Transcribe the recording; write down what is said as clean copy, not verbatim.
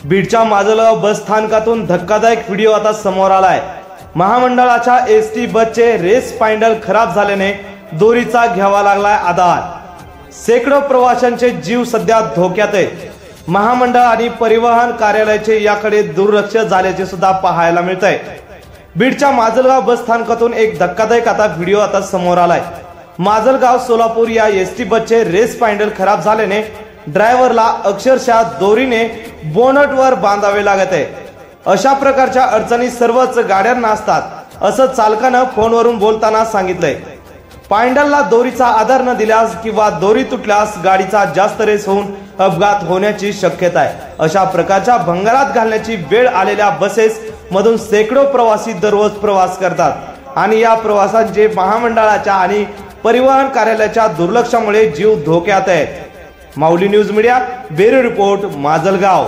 बीडच्या माजलगाव बस स्थानकातून धक्कादायक व्हिडिओ आता समोर आलाय। महामंडळाच्या एसटी बसचे रेस स्पाइंडल खराब झाल्याने दोरीचा घ्यावा लागलाय आधार। शेकडो प्रवाशांचे जीव सध्या धोक्यात आहेत। महामंडळ आणि परिवहन कार्यालयाचे याकडे दुर्लक्ष झाल्याचे सुद्धा पाहायला मिळतंय। बीडच्या माजलगाव बस स्थानकातून एक धक्कादायक व्हिडिओ आता समोर आलाय। माजलगाव सोलापूर या एसटी बसचे रेस स्पाइंडल खराब झाल्याने ड्रायव्हरला अक्षरशः दोरीने बोनटवर बांधावे लागत आहे। अशा प्रकारच्या अडचणी सर्वच गाड्यांना असतात असं चालकानं फोनवरून बोलताना सांगितलंय। स्पाइंडलला दोरीचा आधार न दिल्यास किंवा दोरी तुटल्यास गाडीचा जास्त रेस होऊन अपघात होण्याची शक्यता आहे। अशा प्रकारच्या भंगारात घालण्याची वेळ आलेल्या बसेस मधून शेकडो प्रवासी दररोज प्रवास करतात आणि या प्रवासांचे महामंडळाच्या आणि परिवहन कार्यालयाच्या दुर्लक्षामुळे जीव धोक्यात आहेत। Mauli news media, bureau report, Majalgaon.